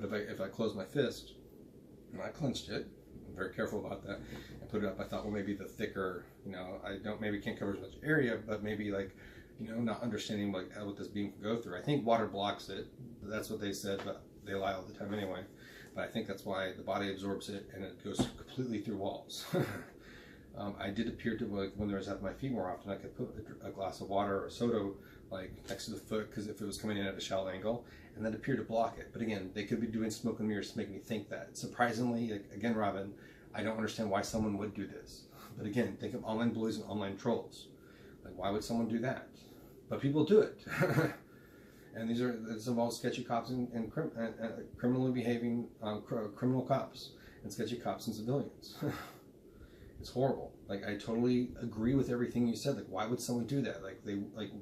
But if I closed my fist and I clenched it, I'm very careful about that, and put it up, I thought, well, maybe the thicker, I maybe can't cover as much area, but maybe like, not understanding like what this beam can go through. I think water blocks it. That's what they said, but they lie all the time anyway. But I think that's why the body absorbs it and it goes completely through walls. I did appear to, like, when there was at my feet more often, I could put a glass of water or soda like next to the foot, because if it was coming in at a shallow angle, and that appeared to block it. But again, they could be doing smoke and mirrors to make me think that. Surprisingly, again, Robin, I don't understand why someone would do this. But again, think of online bullies and online trolls. Like, why would someone do that? But people do it. And this involves sketchy cops and criminally behaving criminal cops and sketchy cops and civilians. It's horrible. Like, I totally agree with everything you said. Like, why would someone do that? Like,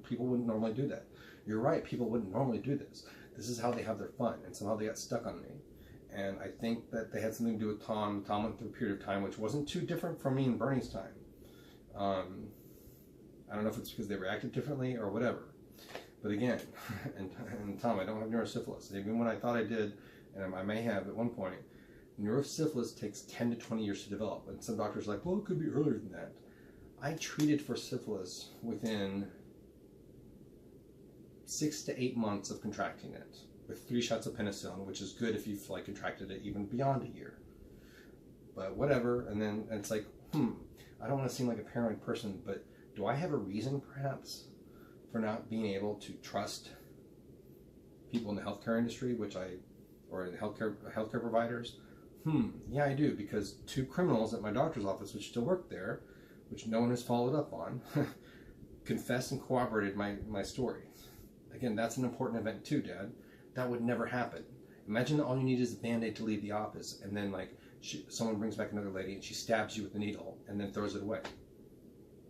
people wouldn't normally do that. You're right. People wouldn't normally do this. This is how they have their fun, and somehow they got stuck on me. And I think that they had something to do with Tom. Tom went through a period of time which wasn't too different from me and Bernie's time. I don't know if it's because they reacted differently or whatever. But again, and Tom, I don't have neurosyphilis. Even when I thought I did, and I may have at one point, neurosyphilis takes 10 to 20 years to develop. And some doctors are like, well, it could be earlier than that. I treated for syphilis within 6 to 8 months of contracting it with 3 shots of penicillin, which is good if you've like contracted it even beyond a year. But whatever. And then it's like, I don't want to seem like a paranoid person, but do I have a reason perhaps for not being able to trust people in the healthcare industry, or in healthcare providers? Yeah, I do, because 2 criminals at my doctor's office, which still work there, which no one has followed up on, confessed and corroborated my story. Again, that's an important event too, Dad. That would never happen. Imagine that all you need is a Band-Aid to leave the office, and then like someone brings back another lady and she stabs you with the needle and then throws it away.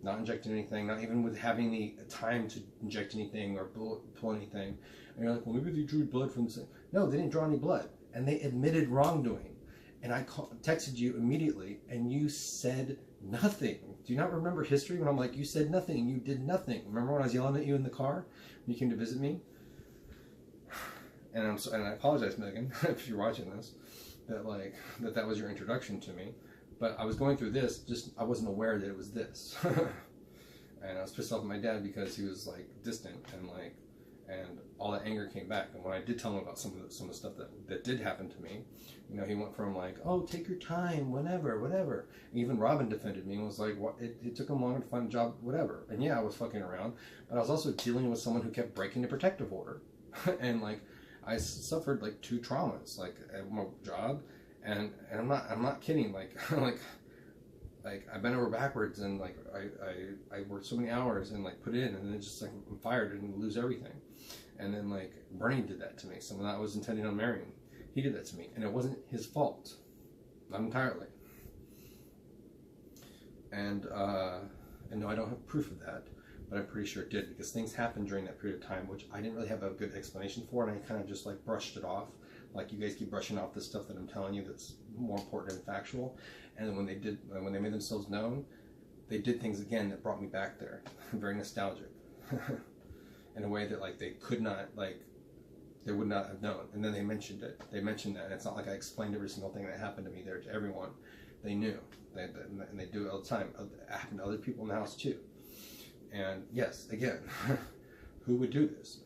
Not injecting anything, not even with having the time to inject anything or pull anything. And you're like, well, maybe they drew blood from this. No, they didn't draw any blood. And they admitted wrongdoing. And I texted you immediately, and you said nothing. Do you not remember history when I'm like, you said nothing, and you did nothing? Remember when I was yelling at you in the car when you came to visit me? And I apologize, Megan, if you're watching this, that was your introduction to me. But I was going through this, I wasn't aware that it was this. And I was pissed off at my dad because he was like distant, and all that anger came back. And when I did tell him about some of the stuff that did happen to me, he went from like, oh, take your time, whatever. And even Robin defended me and was like, what? It took him longer to find a job, whatever. And yeah, I was fucking around, but I was also dealing with someone who kept breaking the protective order. And like, I suffered like 2 traumas, like at my job. And I'm not kidding. Like I bent over backwards, and like I worked so many hours and like put it in, and then just like I'm fired and lose everything. And then like Bernie did that to me. Someone that I was intending on marrying, he did that to me, and it wasn't his fault, not entirely. And no, I don't have proof of that, but I'm pretty sure it did, because things happened during that period of time which I didn't really have a good explanation for, and I kind of just like brushed it off. Like, you guys keep brushing off the stuff that I'm telling you that's more important and factual. And then when they made themselves known, they did things again that brought me back there. Very nostalgic. In a way that like they could not, like, they would not have known. And then they mentioned it. They mentioned that. And it's not like I explained every single thing that happened to me there to everyone. They knew. And they do it all the time. It happened to other people in the house too. And yes, again, who would do this?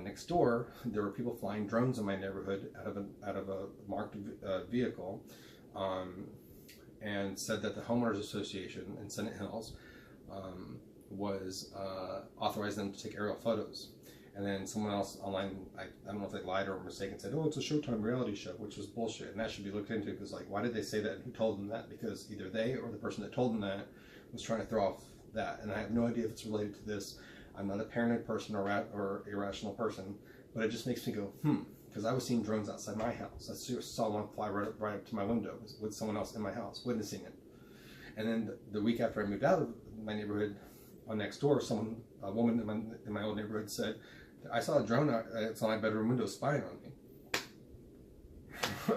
Next door, there were people flying drones in my neighborhood out of a marked vehicle, and said that the homeowners association in Senate Hills was authorized them to take aerial photos. And then someone else online, I don't know if they lied or were mistaken, said, oh, it's a Showtime reality show, which was bullshit, and that should be looked into, because like, why did they say that, and who told them that? Because either they or the person that told them that was trying to throw off that. And I have no idea if it's related to this. I'm not a paranoid person or irrational person, but it just makes me go, because I was seeing drones outside my house. I saw one fly right up to my window with someone else in my house, witnessing it. And then the week after I moved out of my neighborhood, next door, a woman in my old neighborhood said, I saw a drone outside my bedroom window spying on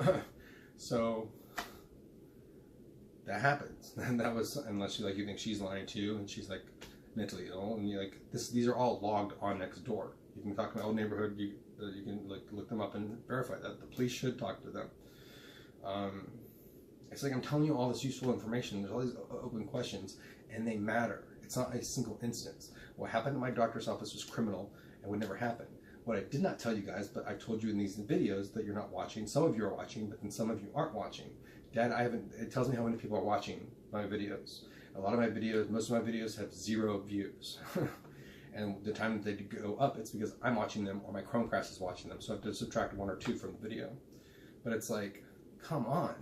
me. So that happens. And that was, unless you think she's lying too, and she's like mentally ill, and you're like, these are all logged on next door. You can talk to my old neighborhood, You can look them up and verify that. The police should talk to them. It's like I'm telling you all this useful information. There's all these open questions, and they matter. It's not a single instance. What happened at my doctor's office was criminal and would never happen. What I did not tell you guys, but I told you in these videos that you're not watching. Some of you are watching, but then some of you aren't watching. Dad, it tells me how many people are watching my videos. A lot of my videos, most of my videos have 0 views. And the time that they go up, it's because I'm watching them or my Chromecast is watching them. So I have to subtract 1 or 2 from the video. But it's like, come on.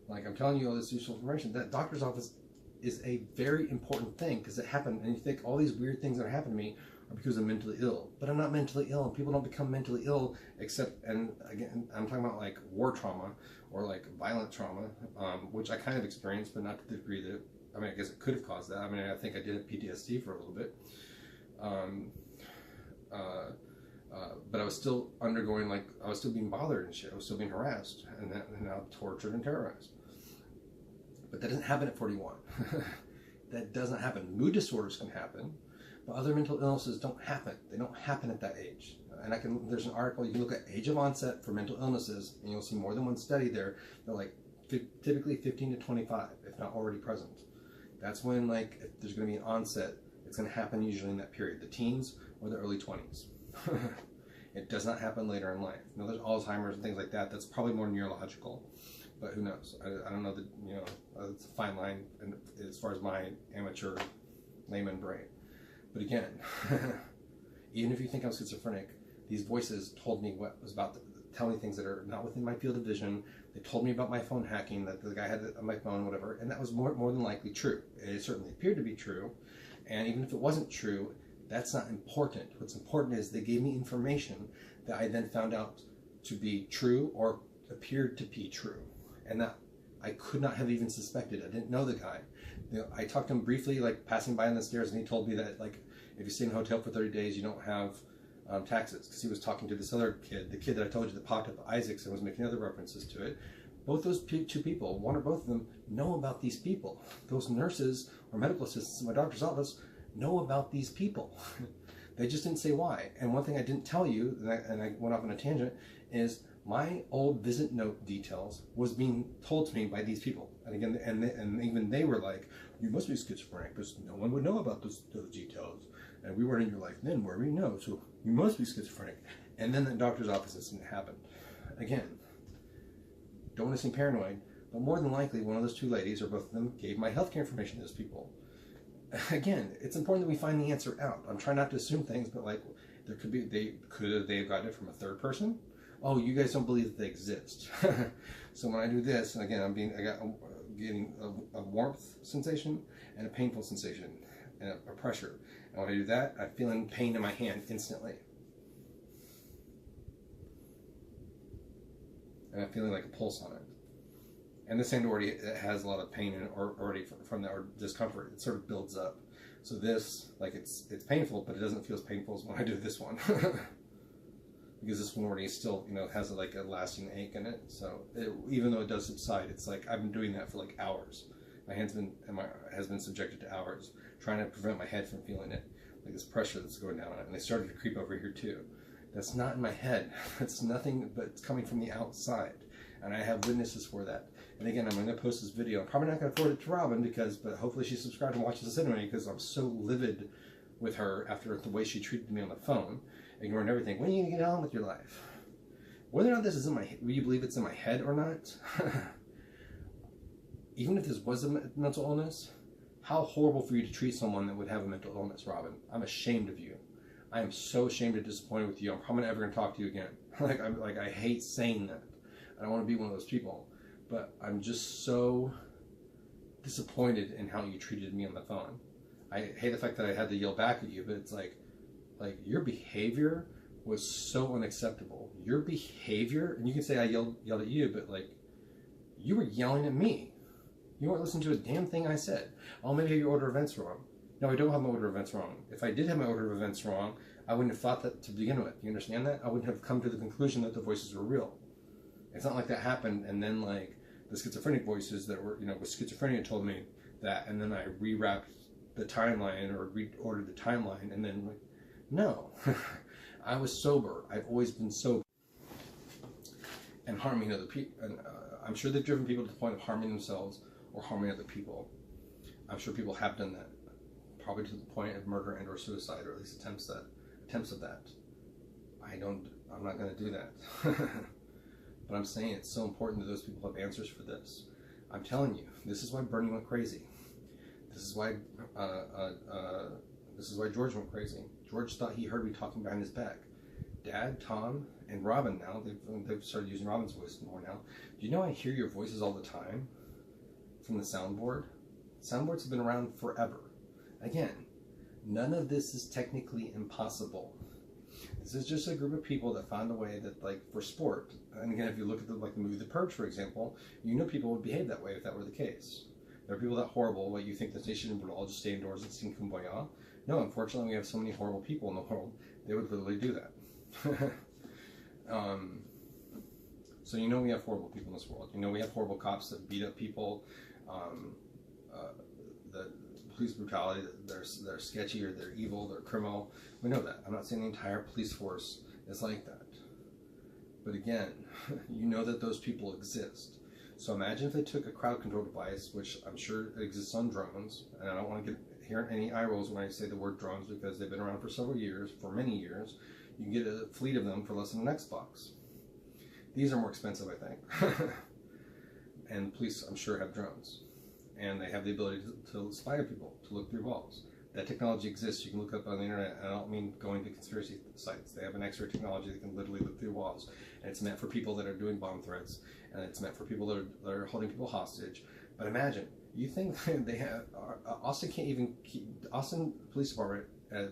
Like, I'm telling you all this useful information. That doctor's office is a very important thing because it happened. And you think all these weird things that happen to me are because I'm mentally ill. But I'm not mentally ill. And people don't become mentally ill except, and again, I'm talking about like war trauma or like violent trauma, which I kind of experienced, but not to the degree that, I mean, I guess it could have caused that. I mean, I think I did have PTSD for a little bit. But I was still undergoing, like, I was still being bothered and shit. I was still being harassed and now tortured and terrorized. But that doesn't happen at 41. That doesn't happen. Mood disorders can happen, but other mental illnesses don't happen. They don't happen at that age. And there's an article, you can look at age of onset for mental illnesses, and you'll see more than one study there. They're like typically 15 to 25, if not already present. That's when, like, if there's going to be an onset, it's going to happen usually in that period, the teens or the early 20s. It does not happen later in life. Now, there's Alzheimer's and things like that. That's probably more neurological, but who knows? I don't know that, you know, it's a fine line as far as my amateur layman brain. But again, even if you think I'm schizophrenic, these voices told me what was about to tell me things that are not within my field of vision. They told me about my phone hacking, that the guy had it on my phone, whatever, and that was more than likely true. It certainly appeared to be true, and even if it wasn't true, that's not important. What's important is they gave me information that I then found out to be true or appeared to be true, and that I could not have even suspected. I didn't know the guy. You know, I talked to him briefly, like passing by on the stairs, and he told me that, like, if you stay in a hotel for 30 days, you don't have taxes, because he was talking to this other kid, the kid that I told you that popped up, Isaacs, and was making other references to it. Both those 2 people, one or both of them, know about these people. Those nurses or medical assistants in my doctor's office know about these people. They just didn't say why. And one thing I didn't tell you, and I went off on a tangent, is my old visit note details was being told to me by these people. And again, and even they were like, you must be schizophrenic because no one would know about those details. And we weren't in your life then, where we know, so you must be schizophrenic. And then the doctor's office, this didn't happen. Again, don't want to seem paranoid, but more than likely one of those 2 ladies, or both of them, gave my healthcare information to those people. Again, it's important that we find the answer out. I'm trying not to assume things, but like, there could be, they have gotten it from a 3rd person. Oh, you guys don't believe that they exist. So when I do this, and again, I'm getting a warmth sensation and a painful sensation and a pressure. And when I do that, I'm feeling pain in my hand instantly. And I'm feeling like a pulse on it. And this hand already has a lot of pain in it already from that, or discomfort. It sort of builds up. So this, like, it's painful, but it doesn't feel as painful as when I do this one. Because this one already still, you know, has like a lasting ache in it. So even though it does subside, it's like I've been doing that for like hours. My hand's been, has been subjected to hours, trying to prevent my head from feeling it, like this pressure that's going down on it. And they started to creep over here too. That's not in my head. That's nothing, but it's coming from the outside. And I have witnesses for that. And again, I'm going to post this video. I'm probably not going to forward it to Robin but hopefully she's subscribed and watches this anyway, because I'm so livid with her after the way she treated me on the phone, ignoring everything. When are you going to get on with your life? Whether or not this is in my head, will you believe it's in my head or not? Even if this was a mental illness, how horrible for you to treat someone that would have a mental illness, Robin. I'm ashamed of you. I am so ashamed and disappointed with you. I'm probably never going to talk to you again. I hate saying that. I don't want to be one of those people. But I'm just so disappointed in how you treated me on the phone. I hate the fact that I had to yell back at you, but it's like your behavior was so unacceptable. Your behavior, and you can say I yelled at you, but like, you were yelling at me. You weren't listening to a damn thing I said. Oh, maybe I have your order of events wrong. No, I don't have my order of events wrong. If I did have my order of events wrong, I wouldn't have thought that to begin with. You understand that? I wouldn't have come to the conclusion that the voices were real. It's not like that happened, and then like the schizophrenic voices that were, you know, with schizophrenia told me that, and then I rewrapped the timeline or reordered the timeline, and then like, no. I was sober. I've always been sober. And harming other people. And I'm sure they've driven people to the point of harming themselves or harming other people. I'm sure people have done that. Probably to the point of murder and or suicide, or at least attempts of that. I'm not going to do that. But I'm saying it's so important that those people have answers for this. I'm telling you, this is why Bernie went crazy. This is why George went crazy. George thought he heard me talking behind his back. Dad, Tom, and Robin now, they've started using Robin's voice more now. Do you know I hear your voices all the time from the soundboard? Soundboards have been around forever. Again, none of this is technically impossible. This is just a group of people that found a way that, like, for sport. And again, if you look at the movie The Purge, for example, you know people would behave that way if that were the case. There are people that horrible, like, you think that they shouldn't all just stay indoors and sing Kumbaya. No, unfortunately, we have so many horrible people in the world, they would literally do that. So you know we have horrible people in this world. You know we have horrible cops that beat up people, the police brutality, they're sketchy or they're evil, they're criminal. We know that. I'm not saying the entire police force is like that. But again, you know that those people exist. So imagine if they took a crowd control device, which I'm sure exists on drones, and I don't want to hear any eye rolls when I say the word drones because they've been around for several years, for many years. You can get a fleet of them for less than an Xbox. These are more expensive, I think. And police, I'm sure, have drones. And they have the ability to spy on people, to look through walls. That technology exists. You can look up on the internet, and I don't mean going to conspiracy sites. They have an X-ray technology that can literally look through walls. And it's meant for people that are doing bomb threats, and it's meant for people that are holding people hostage. But imagine, you think they have, Austin can't even keep, Austin Police Department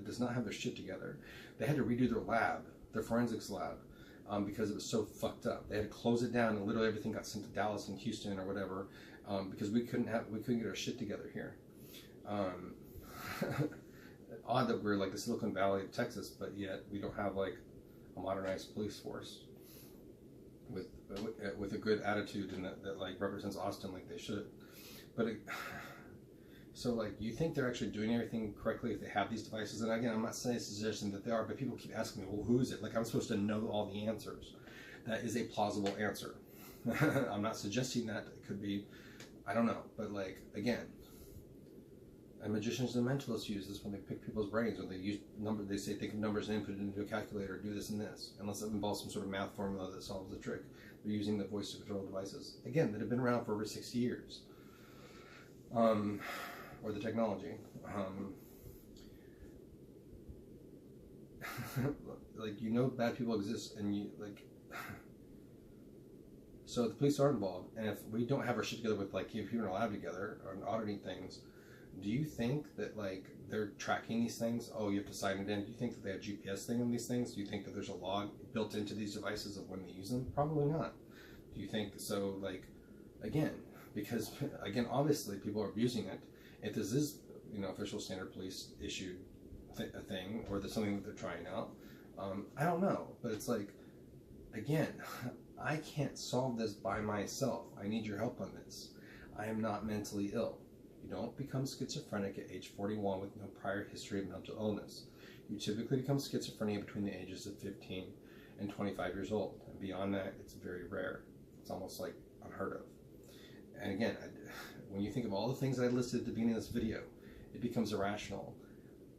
does not have their shit together. They had to redo their lab, their forensics lab, because it was so fucked up. They had to close it down, and literally everything got sent to Dallas and Houston or whatever, because we couldn't get our shit together here. Odd that we're like the Silicon Valley of Texas, but yet we don't have like a modernized police force with a good attitude and that like represents Austin like they should. But so like, you think they're actually doing everything correctly if they have these devices? And again, I'm not suggesting that they are, but people keep asking me, well, who is it? Like, I'm supposed to know all the answers. That is a plausible answer. I'm not suggesting that. It could be, I don't know. But like, again, and magicians and mentalists use this when they pick people's brains, or they use numbers. They say think of numbers and input it into a calculator, do this and this, unless it involves some sort of math formula that solves the trick. They're using the voice to control devices, again, that have been around for over 60 years. Or the technology. Like, you know bad people exist, and you like. So the police are involved, and if we don't have our shit together with like keeping our lab together or auditing things, do you think that like they're tracking these things? Oh, you have to sign it in. Do you think that they have GPS thing on these things? Do you think that there's a log built into these devices of when they use them? Probably not. Do you think so? Like, again, because again, obviously people are abusing it. If this is, you know, official standard police issued a thing, or there's something that they're trying out, I don't know. But it's like, again, I can't solve this by myself. I need your help on this. I am not mentally ill. You don't become schizophrenic at age 41 with no prior history of mental illness. You typically become schizophrenia between the ages of 15 and 25 years old. And beyond that, it's very rare. It's almost like unheard of. And again, when you think of all the things I listed at the beginning of this video, it becomes irrational.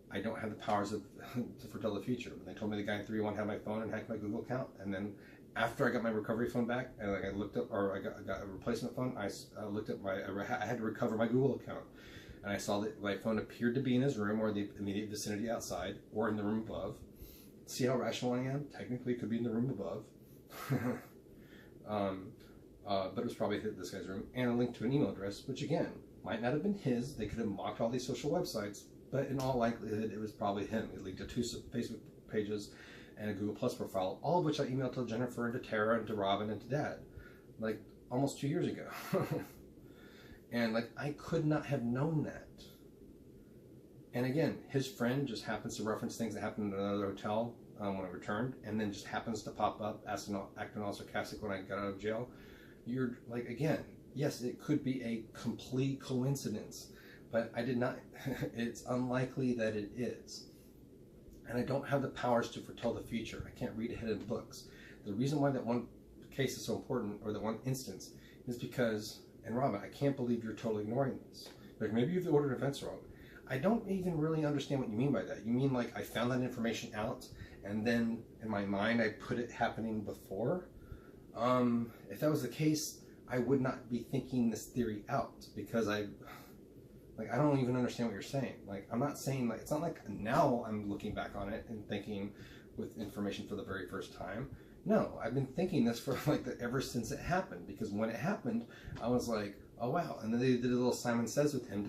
I don't have the powers to foretell the future. When they told me the guy in 3-1 had my phone and hacked my Google account, and then after I got my recovery phone back, and like I looked up, or I got a replacement phone, I looked at I had to recover my Google account, and I saw that my phone appeared to be in his room or the immediate vicinity outside, or in the room above. See how rational I am? Technically, it could be in the room above. But it was probably this guy's room, and a link to an email address, which again, might not have been his. They could have mocked all these social websites, but in all likelihood, it was probably him. He linked to 2 Facebook pages and a Google Plus profile, all of which I emailed to Jennifer and to Tara and to Robin and to Dad, like almost 2 years ago. And like, I could not have known that. And again, his friend just happens to reference things that happened in another hotel when I returned, and then just happens to pop up, acting all sarcastic when I got out of jail. You're like, again, yes, it could be a complete coincidence, but I did not, it's unlikely that it is. And I don't have the powers to foretell the future. I can't read ahead in books. The reason why that one case is so important, or that one instance, is because, and Robin, I can't believe you're totally ignoring this. Like, maybe you've ordered events wrong. I don't even really understand what you mean by that. You mean like I found that information out and then in my mind I put it happening before? If that was the case, I would not be thinking this theory out, because I don't even understand what you're saying. Like, I'm not saying, like, it's not like now I'm looking back on it and thinking with information for the very first time. No, I've been thinking this for ever since it happened, because when it happened, I was like, oh wow. And then they did a little Simon Says with him,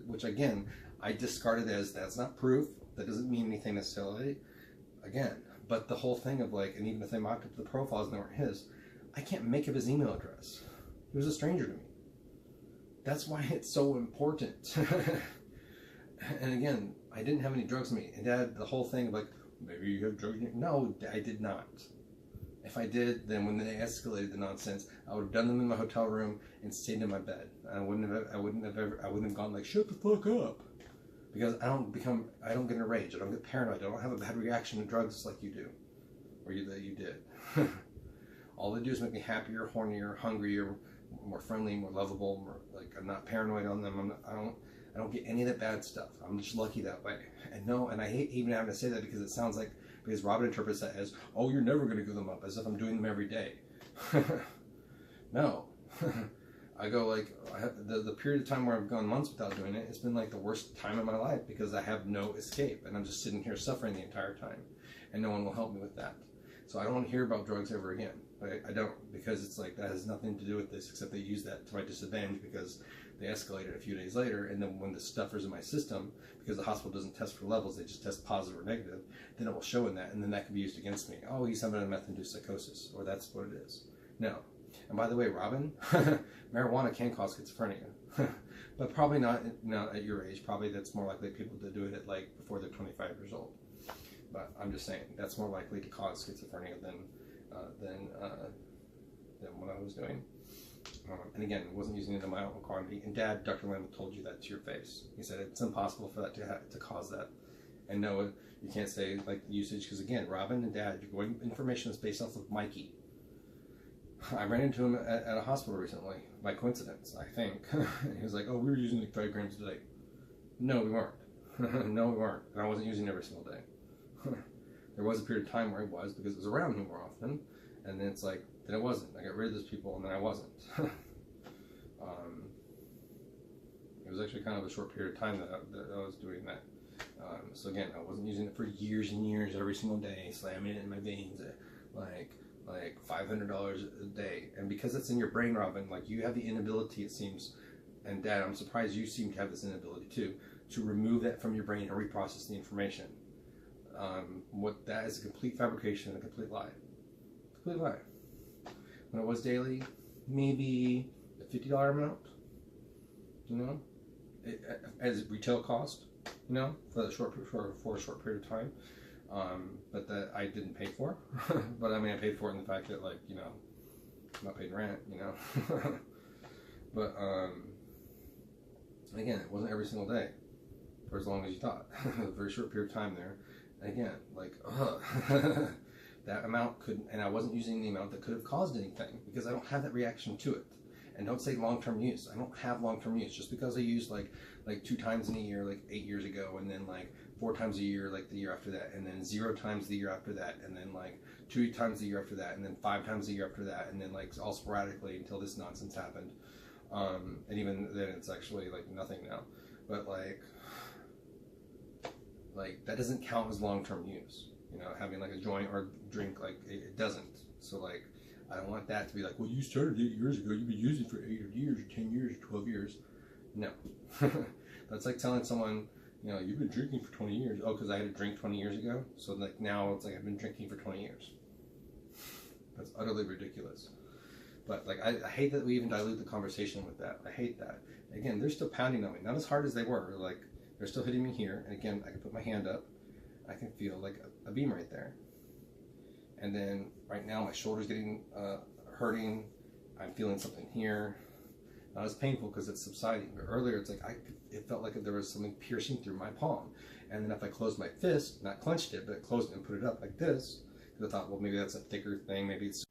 which again, I discarded as that's not proof. That doesn't mean anything necessarily. Again, but the whole thing of like, and even if they mocked up the profiles and they weren't his, I can't make up his email address. He was a stranger to me. That's why it's so important. And again, I didn't have any drugs on me. And Dad, the whole thing of like, maybe you have drugs. No, I did not. If I did, then when they escalated the nonsense, I would have done them in my hotel room and stayed in my bed. I wouldn't have gone like, shut the fuck up. Because I don't get in a rage. I don't get paranoid. I don't have a bad reaction to drugs like you do. Or that you did. All they do is make me happier, hornier, hungrier, more friendly, more lovable, more like I'm not paranoid on them. I don't get any of that bad stuff. I'm just lucky that way. And I hate even having to say that, because it sounds like, because Robin interprets that as, oh, you're never going to give them up, as if I'm doing them every day. No. I go like, the period of time where I've gone months without doing it, it's been like the worst time of my life, because I have no escape, and I'm just sitting here suffering the entire time, and no one will help me with that. So I don't want to hear about drugs ever again. I don't, because it's like, that has nothing to do with this, except they use that to my disadvantage, because they escalated a few days later, and then when the stuff is in my system, because the hospital doesn't test for levels, they just test positive or negative, then it will show in that, and then that can be used against me. Oh, he's having a meth-induced psychosis, or that's what it is. No. And by the way, Robin, marijuana can cause schizophrenia, but probably not at your age. Probably that's more likely people to do it at like before they're 25 years old. But I'm just saying that's more likely to cause schizophrenia than what I was doing. And again, I wasn't using it in my own quantity. And Dad, Dr. Lamb told you that to your face. He said it's impossible for that to cause that. And no, you can't say like usage, because again, Robin and Dad, you're going information that's based off of Mikey. I ran into him at a hospital recently, by coincidence, I think. He was like, oh, we were using like 5 grams a day. No, we weren't. No, we weren't. And I wasn't using it every single day. There was a period of time where I was, because it was around me more often. And then it's like, then I wasn't. I got rid of those people, and then I wasn't. It was actually kind of a short period of time that I was doing that. So again, I wasn't using it for years and years, every single day, slamming it in my veins, like $500 a day. And because it's in your brain, Robin, like you have the inability, it seems, and Dad, I'm surprised you seem to have this inability too, to remove that from your brain and reprocess the information. What that is a complete fabrication and a complete lie. Complete lie. When it was daily, maybe a $50 amount, you know, as retail cost, you know, for a short period of time. But that I didn't pay for. But I mean, I paid for it in the fact that, like, you know, I'm not paying rent, you know. But again, it wasn't every single day for as long as you thought. A very short period of time there. And again, like, that amount could, and I wasn't using the amount that could have caused anything, because I don't have that reaction to it. And don't say long-term use. I don't have long-term use. Just because I used like 2 times in a year, like 8 years ago, and then like 4 times a year, like the year after that, and then 0 times the year after that, and then like 2 times the year after that, and then 5 times the year after that, and then like all sporadically until this nonsense happened. And even then, it's actually like nothing now. But like that doesn't count as long-term use. You know, having like a joint or drink, like it doesn't. So like, I don't want that to be like, well, you started 8 years ago, you've been using it for 8 years, or 10 years, or 12 years. No. That's like telling someone, you know, you've been drinking for 20 years. Oh, because I had a drink 20 years ago? So like now it's like I've been drinking for 20 years. That's utterly ridiculous. But like, I hate that we even dilute the conversation with that. I hate that. Again, they're still pounding on me. Not as hard as they were. Like, they're still hitting me here. And again, I can put my hand up. I can feel like a beam right there. And then right now my shoulder's getting hurting. I'm feeling something here. Not as painful because it's subsiding. But earlier it's like it felt like there was something piercing through my palm. And then if I closed my fist, not clenched it, but closed it and put it up like this, because I thought, well, maybe that's a thicker thing, maybe it's...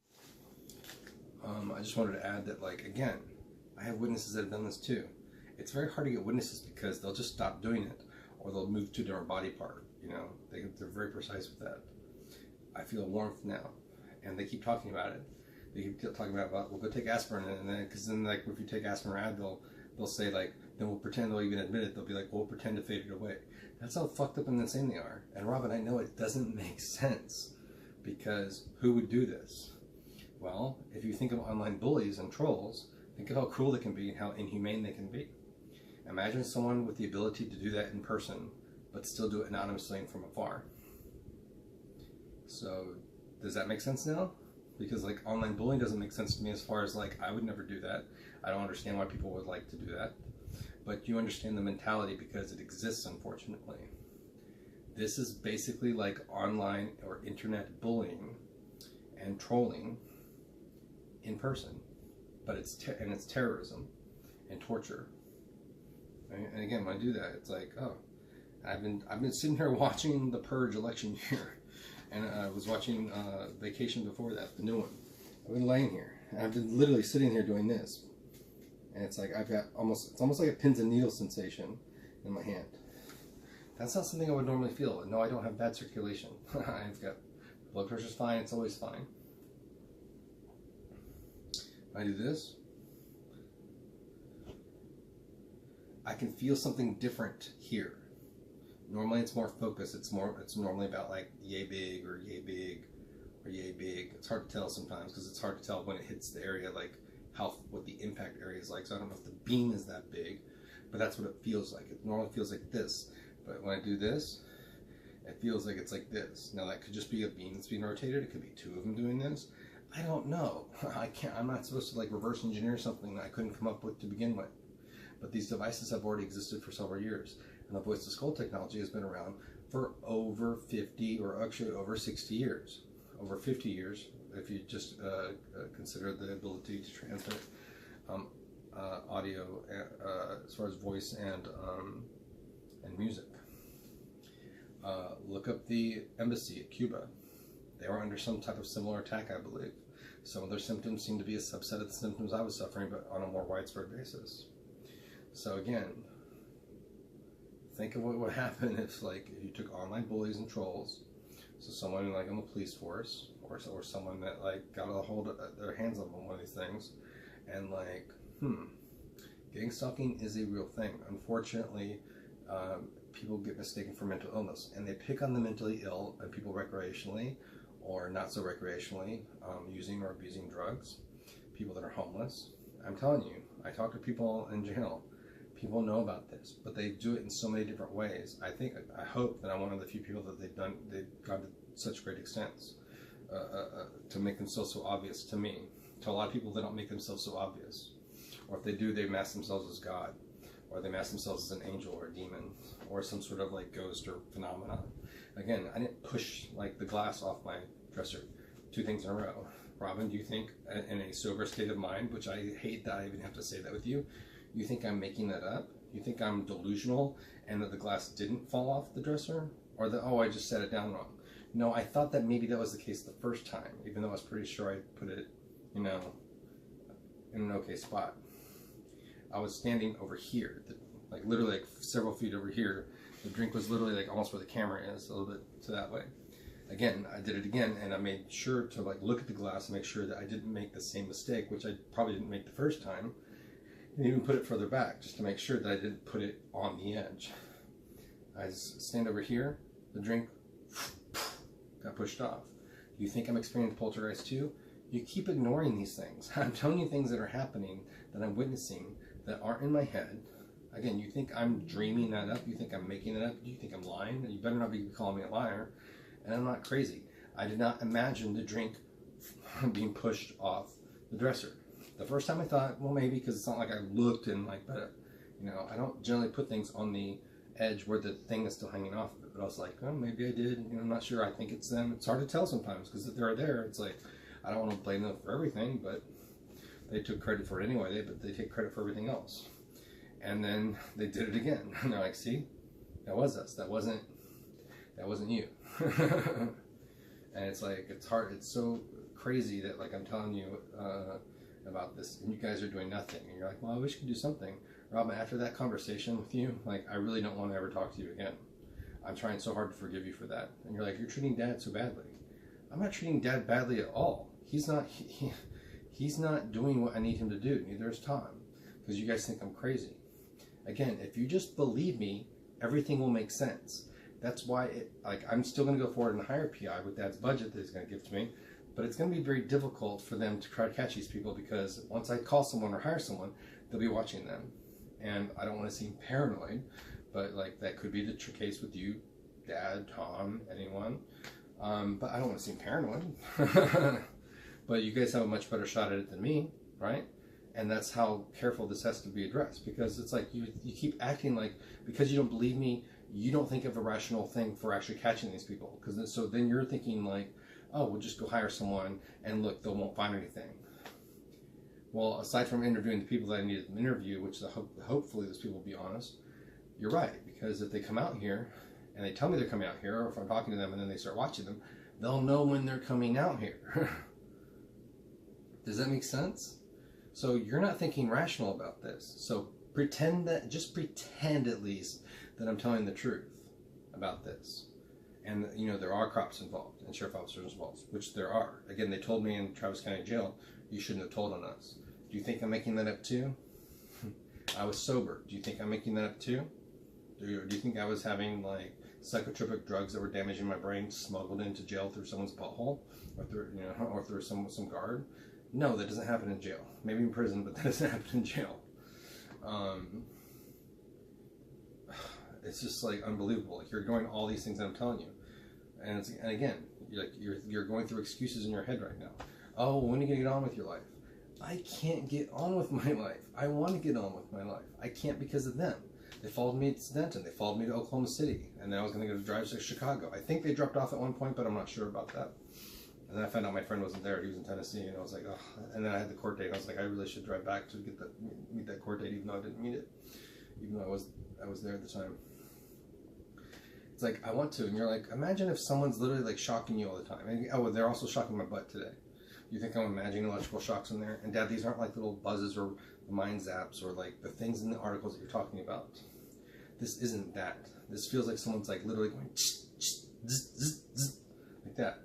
I just wanted to add that, like, again, I have witnesses that have done this too. It's very hard to get witnesses because they'll just stop doing it, or they'll move to a different body part, you know. They're very precise with that. I feel warmth now, and they keep talking about it. They keep talking about, well, go take aspirin, and then, because then, like, if you take aspirin or Advil, they'll say, like, then we'll pretend, they'll even admit it, they'll be like, we'll pretend to fade it away. That's how fucked up and insane they are. And Robin, I know it doesn't make sense, because who would do this? Well, if you think of online bullies and trolls, think of how cruel they can be and how inhumane they can be. Imagine someone with the ability to do that in person, but still do it anonymously and from afar. So, does that make sense now? Because, like, online bullying doesn't make sense to me as far as, like, I would never do that. I don't understand why people would like to do that. But you understand the mentality because it exists, unfortunately. This is basically like online or internet bullying and trolling in person, but it's terrorism and torture. Right? And again, when I do that, it's like, oh, I've been sitting here watching the Purge election year, and I was watching Vacation before that, the new one. I've been laying here, and I've been literally sitting here doing this, and it's like it's almost like a pins and needles sensation in my hand. That's not something I would normally feel. No, I don't have bad circulation. I've got blood pressure's fine. It's always fine. I do this, I can feel something different here. Normally it's more focused. It's normally about like yay big or yay big or yay big. It's hard to tell sometimes because it's hard to tell when it hits the area, like what the impact area is like. So I don't know if the beam is that big, but that's what it feels like. It normally feels like this, but when I do this, it feels like it's like this. Now that could just be a beam that's being rotated. It could be two of them doing this. I don't know. I'm not supposed to like reverse engineer something that I couldn't come up with to begin with. But these devices have already existed for several years. And the voice to skull technology has been around for over 50 or actually over 60 years. Over 50 years, if you just consider the ability to transmit audio as far as voice and music. Look up the embassy at Cuba. They were under some type of similar attack, I believe. Some of their symptoms seem to be a subset of the symptoms I was suffering, but on a more widespread basis. So again, think of what would happen if you took online bullies and trolls, so someone like on the police force, or someone that like got a hold of their hands on one of these things, and like, gangstalking is a real thing. Unfortunately, people get mistaken for mental illness, and they pick on the mentally ill and people recreationally or not so recreationally, using or abusing drugs, people that are homeless. I'm telling you, I talk to people in jail. People know about this, but they do it in so many different ways. I hope that I'm one of the few people that they've gone to such great extents to make themselves so obvious to me. To a lot of people, they don't make themselves so obvious. Or if they do, they mask themselves as God, or they mask themselves as an angel or a demon, or some sort of like ghost or phenomenon. Again, I didn't push like the glass off my dresser 2 things in a row. Robin, do you think in a sober state of mind, which I hate that I even have to say that with you, you think I'm making that up? You think I'm delusional and that the glass didn't fall off the dresser? Or that, oh, I just set it down wrong? No, I thought that maybe that was the case the first time, even though I was pretty sure I put it, you know, in an okay spot. I was standing over here, like literally like several feet over here. The drink was literally like almost where the camera is, a little bit to that way. Again, I did it again, and I made sure to like look at the glass and make sure that I didn't make the same mistake, which I probably didn't make the first time, and even put it further back just to make sure that I didn't put it on the edge. I stand over here, the drink got pushed off. You think I'm experiencing poltergeist too? You keep ignoring these things. I'm telling you things that are happening, that I'm witnessing, that aren't in my head. Again, you think I'm dreaming that up? You think I'm making it up? You think I'm lying? You better not be calling me a liar. And I'm not crazy. I did not imagine the drink being pushed off the dresser. The first time I thought, well, maybe, because it's not like I looked and like, but you know, I don't generally put things on the edge where the thing is still hanging off of it. But I was like, oh, maybe I did. You know, I'm not sure. I think it's them. It's hard to tell sometimes because if they're there, it's like, I don't want to blame them for everything, but they took credit for it anyway. But they take credit for everything else. And then they did it again. And they're like, see, That was us. That wasn't you. And it's like, it's hard. It's so crazy that, like, I'm telling you about this, and you guys are doing nothing. And you're like, well, I wish you could do something. Robin, after that conversation with you, like, I really don't want to ever talk to you again. I'm trying so hard to forgive you for that. And you're like, you're treating Dad so badly. I'm not treating Dad badly at all. He's not doing what I need him to do. Neither is Tom. Because you guys think I'm crazy. Again, if you just believe me, everything will make sense. That's why, I'm still going to go forward and hire PI with Dad's budget that he's going to give to me. But it's going to be very difficult for them to try to catch these people, because once I call someone or hire someone, they'll be watching them. And I don't want to seem paranoid, but, like, that could be the case with you, Dad, Tom, anyone. But I don't want to seem paranoid. But you guys have a much better shot at it than me, right? And that's how careful this has to be addressed, because it's like you keep acting like, because you don't believe me, you don't think of a rational thing for actually catching these people. Because so then you're thinking like, oh, we'll just go hire someone and look, they won't find anything. Well, aside from interviewing the people that I needed to interview, which hopefully those people will be honest, you're right. Because if they come out here and they tell me they're coming out here, or if I'm talking to them and then they start watching them, they'll know when they're coming out here. Does that make sense? So you're not thinking rational about this. So just pretend at least that I'm telling the truth about this. And, you know, there are cops involved and sheriff officers involved, which there are. Again, they told me in Travis County Jail, you shouldn't have told on us. Do you think I'm making that up too? I was sober. Do you think I'm making that up too? Do you think I was having, like, psychotropic drugs that were damaging my brain smuggled into jail through someone's butthole, or through, you know, or through some guard? No, that doesn't happen in jail. Maybe in prison, but that doesn't happen in jail. It's just, like, unbelievable. Like, you're ignoring all these things that I'm telling you, and again, you're going through excuses in your head right now. Oh, when are you gonna get on with your life? I can't get on with my life. I want to get on with my life. I can't because of them. They followed me to Denton. They followed me to Oklahoma City, and then I was going to go drive to Chicago. I think they dropped off at one point, but I'm not sure about that. And then I found out my friend wasn't there. He was in Tennessee, and I was like, oh. And then I had the court date. And I was like, I really should drive back to meet that court date, even though I didn't meet it, even though I was there at the time. It's like, I want to, and you're like, imagine if someone's literally, like, shocking you all the time. And, oh, they're also shocking my butt today. You think I'm imagining electrical shocks in there? And Dad, these aren't like little buzzes or mind zaps or like the things in the articles that you're talking about. This isn't that. This feels like someone's like literally going like that.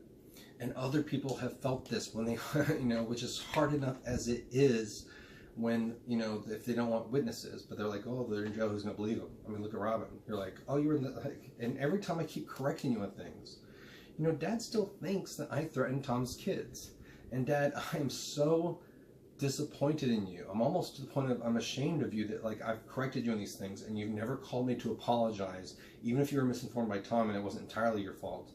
And other people have felt this when they, you know, which is hard enough as it is when, you know, if they don't want witnesses, but they're like, oh, they're in jail, who's going to believe them? I mean, look at Robin. You're like, oh, you were in the, like, and every time I keep correcting you on things, you know, Dad still thinks that I threatened Tom's kids. And Dad, I am so disappointed in you. I'm almost to the point of I'm ashamed of you that, like, I've corrected you on these things and you've never called me to apologize, even if you were misinformed by Tom and it wasn't entirely your fault.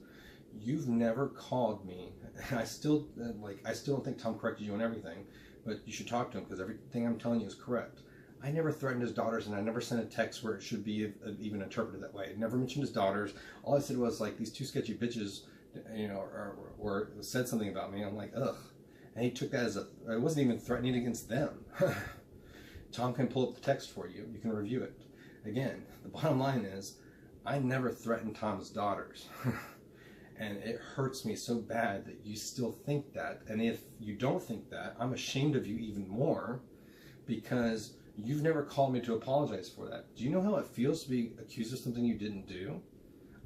You've never called me. And I still don't think Tom corrected you on everything, but you should talk to him because everything I'm telling you is correct. I never threatened his daughters, and I never sent a text where it should be even interpreted that way. I never mentioned his daughters. All I said was, like, these two sketchy bitches, you know, or said something about me. I'm like, ugh. And he took that as I wasn't even threatening against them. Tom can pull up the text for you. You can review it. Again, the bottom line is, I never threatened Tom's daughters. And it hurts me so bad that you still think that. And if you don't think that, I'm ashamed of you even more, because you've never called me to apologize for that. Do you know how it feels to be accused of something you didn't do?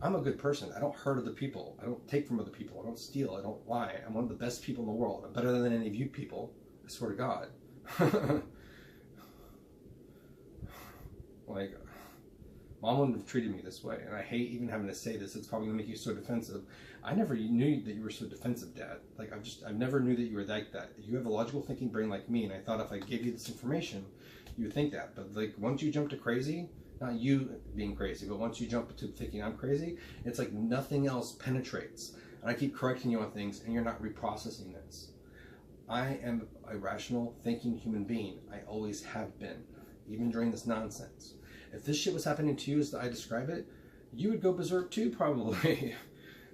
I'm a good person. I don't hurt other people. I don't take from other people. I don't steal. I don't lie. I'm one of the best people in the world. I'm better than any of you people. I swear to God. Like, Mom wouldn't have treated me this way. And I hate even having to say this. It's probably going to make you so defensive. I never knew that you were so defensive, Dad. Like, I never knew that you were like that. You have a logical thinking brain like me. And I thought if I gave you this information, you would think that. But, like, once you jump to crazy, not you being crazy, but once you jump to thinking I'm crazy, it's like nothing else penetrates. And I keep correcting you on things, and you're not reprocessing this. I am a rational, thinking human being. I always have been, even during this nonsense. If this shit was happening to you as I describe it, you would go berserk too, probably.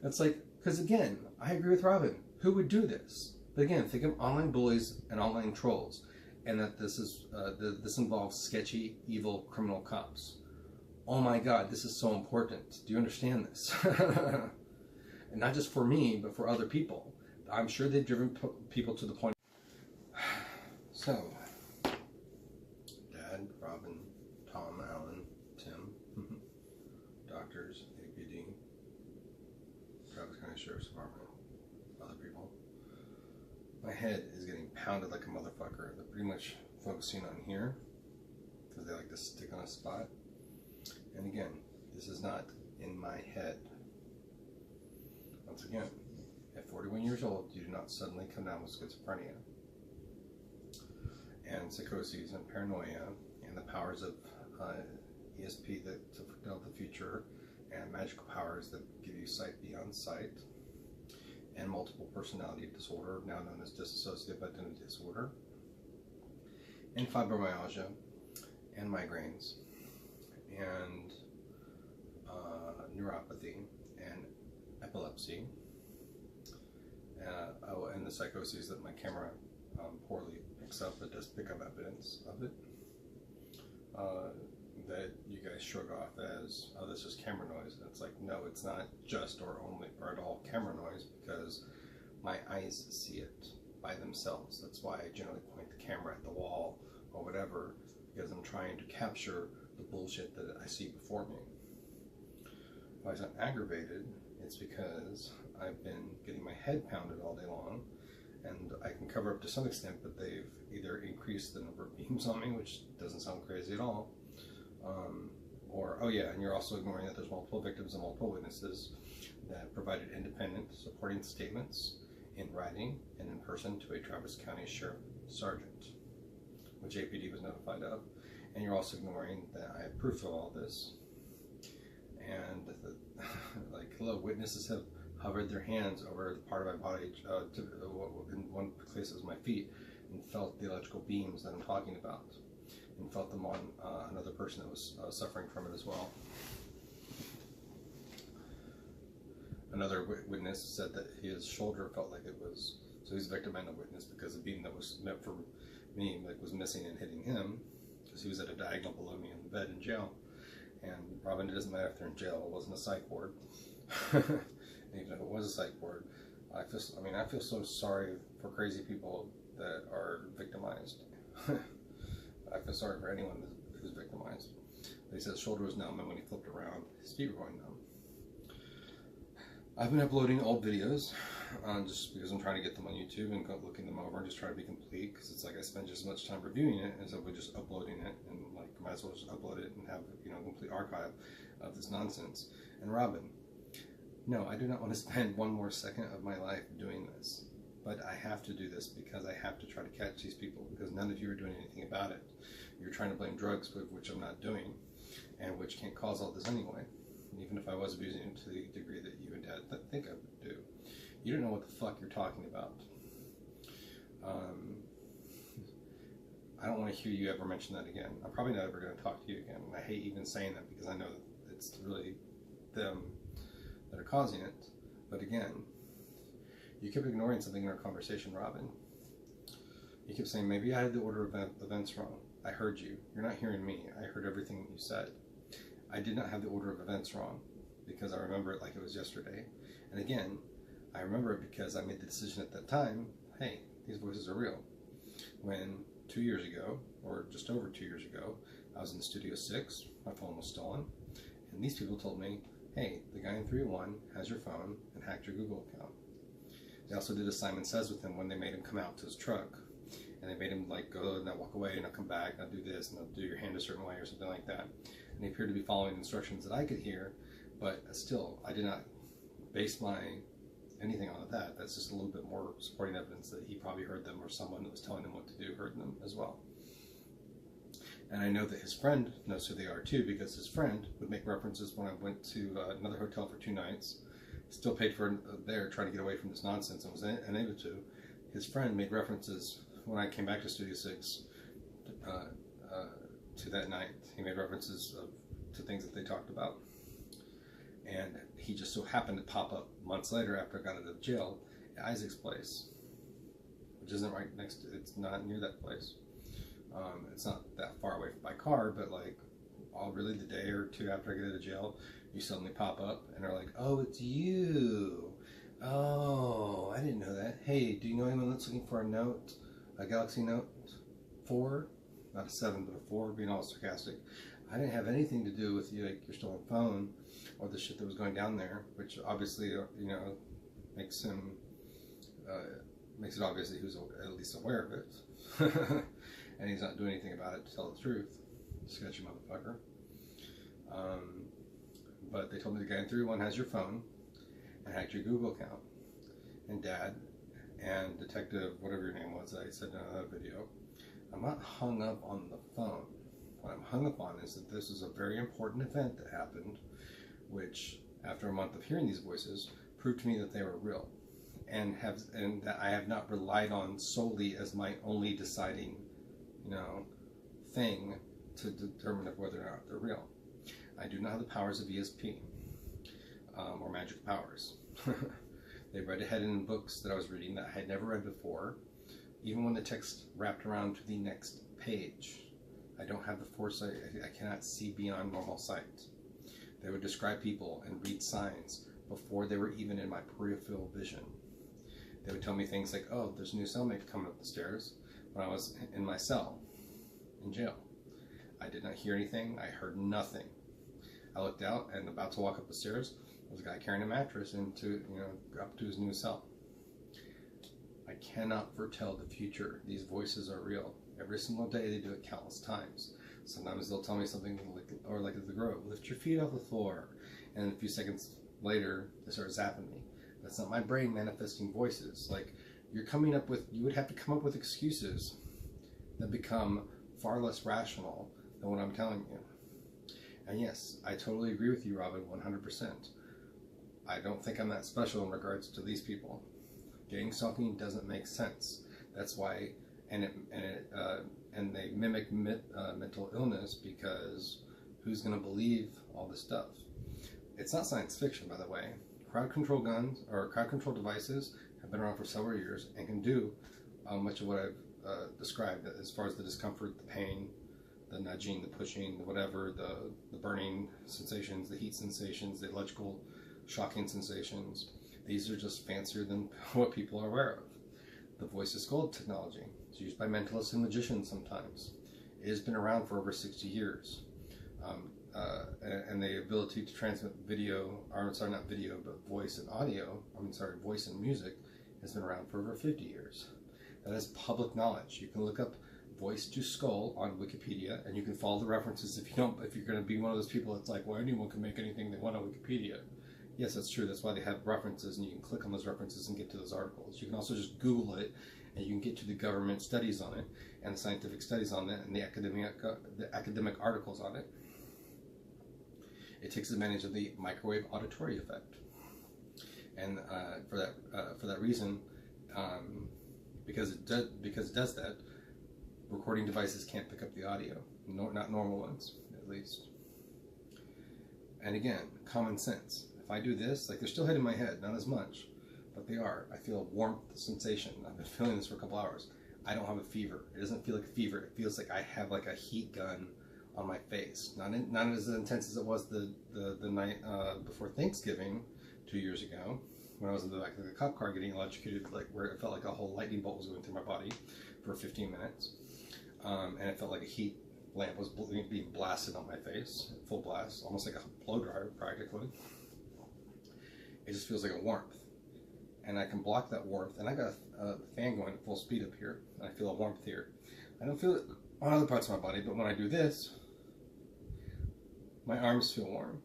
That's like, because again, I agree with Robin. Who would do this? But again, think of online bullies and online trolls, and that this is this involves sketchy, evil, criminal cops. oh my God, this is so important. Do you understand this? And not just for me, but for other people. I'm sure they've driven people to the point. So, Dad, Robin, Tom, Alan, Tim, doctors, APD, Travis County Sheriff's Department, other people. My head is getting pounded like a motherfucker. They're pretty much focusing on here because they like to stick on a spot. And again, this is not in my head. Once again, at 41 years old, you do not suddenly come down with schizophrenia and psychoses and paranoia and the powers of ESP that to foretell the future, and magical powers that give you sight beyond sight, and multiple personality disorder, now known as dissociative identity disorder, and fibromyalgia, and migraines, and neuropathy, and epilepsy, and the psychoses that my camera poorly picks up, but does pick up evidence of it, that you guys shrug off as, oh, this is camera noise. And it's like, no, it's not just or only or at all camera noise, because my eyes see it by themselves. That's why I generally point the camera at the wall or whatever, because I'm trying to capture the bullshit that I see before me. If I was aggravated, it's because I've been getting my head pounded all day long, and I can cover up to some extent, but they've either increased the number of beams on me, which doesn't sound crazy at all, or, oh yeah, and you're also ignoring that there's multiple victims and multiple witnesses that provided independent supporting statements in writing and in person to a Travis County Sheriff Sergeant, which APD was notified of. And you're also ignoring that I have proof of all this. And like, hello, witnesses have hovered their hands over the part of my body, in one place it was my feet, and felt the electrical beams that I'm talking about, and felt them on another person that was suffering from it as well. Another witness said that his shoulder felt like it was, so he's a victim and a witness, because the beam that was meant for me like was missing and hitting him, because he was at a diagonal below me in the bed in jail. And Robin, it doesn't matter if they're in jail, it wasn't a psych ward. Even if it was a psych ward, I feel so sorry for crazy people that are victimized. I feel sorry for anyone who's victimized. But he said his shoulder was numb, and when he flipped around, his feet were going numb. I've been uploading old videos, just because I'm trying to get them on YouTube and looking them over and just try to be complete, because it's like I spend just as much time reviewing it as I would just uploading it, and like might as well just upload it and have, you know, a complete archive of this nonsense. And Robin, no, I do not want to spend one more second of my life doing this, but I have to do this because I have to try to catch these people, because none of you are doing anything about it. You're trying to blame drugs, which I'm not doing, and which can't cause all this anyway. Even if I was abusing it to the degree that you and Dad think I would do. You don't know what the fuck you're talking about. I don't want to hear you ever mention that again. I'm probably not ever going to talk to you again. And I hate even saying that, because I know that it's really them that are causing it. But again, you kept ignoring something in our conversation, Robin. You kept saying, maybe I had the order of events wrong. I heard you. You're not hearing me. I heard everything that you said. I did not have the order of events wrong, because I remember it like it was yesterday. And again, I remember it because I made the decision at that time, hey, these voices are real. When 2 years ago, or just over 2 years ago, I was in Studio 6, my phone was stolen, and these people told me, hey, the guy in 301 has your phone and hacked your Google account. They also did a Simon Says with him when they made him come out to his truck. And they made him like go and now walk away and now come back, now do this, and they'll do your hand a certain way or something like that. And they appeared to be following instructions that I could hear, but still, I did not base my anything on that. That's just a little bit more supporting evidence that he probably heard them, or someone that was telling him what to do heard them as well. And I know that his friend knows who they are too, because his friend would make references when I went to another hotel for 2 nights, still paid for there, trying to get away from this nonsense, and was unable to. His friend made references when I came back to Studio 6 to that night. He made references to things that they talked about. And he just so happened to pop up months later after I got out of jail at Isaac's place, which isn't right next to, it's not near that place. It's not that far away by car, but like oh, really, the day or two after I get out of jail, you suddenly pop up and are like, oh, it's you. Oh, I didn't know that. Hey, do you know anyone that's looking for a Note, a Galaxy Note 4? Not a 7, but a 4, being all sarcastic. I didn't have anything to do with you, like your stolen phone or the shit that was going down there, which obviously, you know, makes him, makes it obvious that he was at least aware of it. And he's not doing anything about it, to tell the truth. Sketchy motherfucker. But they told me the guy in 3-1 has your phone and hacked your Google account. And Dad and Detective, whatever your name was, I said in another video, I'm not hung up on the phone. What I'm hung up on is that this is a very important event that happened, which, after a month of hearing these voices, proved to me that they were real, and that I have not relied on solely as my only deciding, you know, thing to determine whether or not they're real. I do not have the powers of ESP or magic powers. They read ahead in books that I was reading that I had never read before, even when the text wrapped around to the next page. I don't have the foresight. I cannot see beyond normal sight. They would describe people and read signs before they were even in my peripheral vision. They would tell me things like, oh, there's a new cellmate coming up the stairs, when I was in my cell, in jail. I did not hear anything. I heard nothing. I looked out, and about to walk up the stairs was a guy carrying a mattress into, you know, up to his new cell. I cannot foretell the future. These voices are real. Every single day they do it countless times. Sometimes they'll tell me something like the Grove, lift your feet off the floor. And a few seconds later, they start zapping me. That's not my brain manifesting voices. Like, you would have to come up with excuses that become far less rational than what I'm telling you. And yes, I totally agree with you, Robin, 100%. I don't think I'm that special in regards to these people. Gangstalking doesn't make sense. That's why, and they mimic mental illness, because who's going to believe all this stuff? It's not science fiction, by the way. Crowd control guns or crowd control devices have been around for several years and can do much of what I've described, as far as the discomfort, the pain, the nudging, the pushing, the whatever, the burning sensations, the heat sensations, the electrical shocking sensations. These are just fancier than what people are aware of. The voice to skull technology. It's used by mentalists and magicians sometimes. It has been around for over 60 years. And the ability to transmit video, or sorry, not video, but voice and audio, voice and music, has been around for over 50 years. That is public knowledge. You can look up voice to skull on Wikipedia, and you can follow the references if you're going to be one of those people that's like, well, anyone can make anything they want on Wikipedia. Yes, that's true. That's why they have references, and you can click on those references and get to those articles. You can also just Google it, and you can get to the government studies on it, and the scientific studies on it, and the academic articles on it. It takes advantage of the microwave auditory effect, and for that reason, because it does that, recording devices can't pick up the audio, not normal ones, at least. And again, common sense. If I do this, like, they're still hitting my head, not as much, but they are. I feel a warmth sensation. I've been feeling this for a couple hours. I don't have a fever. It doesn't feel like a fever. It feels like I have like a heat gun on my face. Not as intense as it was the night before Thanksgiving 2 years ago, when I was in the back of the cop car getting electrocuted, like where it felt like a whole lightning bolt was going through my body for 15 minutes. And it felt like a heat lamp was being blasted on my face, full blast, almost like a blow dryer practically. It just feels like a warmth, and I can block that warmth. And I got a fan going at full speed up here, and I feel a warmth here. I don't feel it on other parts of my body, but when I do this, my arms feel warm,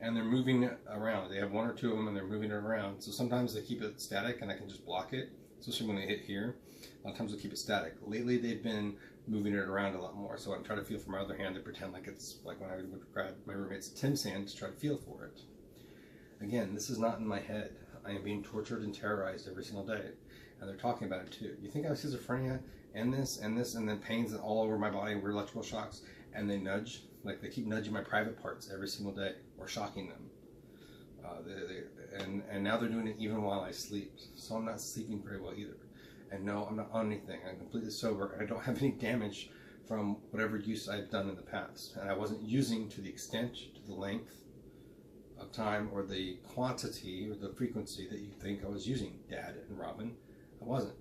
and they're moving it around. They have one or two of them, and they're moving it around. So sometimes they keep it static, and I can just block it, especially when they hit here. A lot of times they'll keep it static. Lately, they've been moving it around a lot more. So I'm trying to feel for my other hand. They pretend like it's like when I would grab my roommate's Tim's hand to try to feel for it. Again, this is not in my head. I am being tortured and terrorized every single day. And they're talking about it too. You think I have schizophrenia and this, and then pains all over my body, weird electrical shocks, and they nudge, like they keep nudging my private parts every single day, or shocking them. And now they're doing it even while I sleep. So I'm not sleeping very well either. And no, I'm not on anything. I'm completely sober, and I don't have any damage from whatever use I'd done in the past. And I wasn't using to the extent, to the length of time, or the quantity or the frequency that you think I was using Dad and Robin. I wasn't.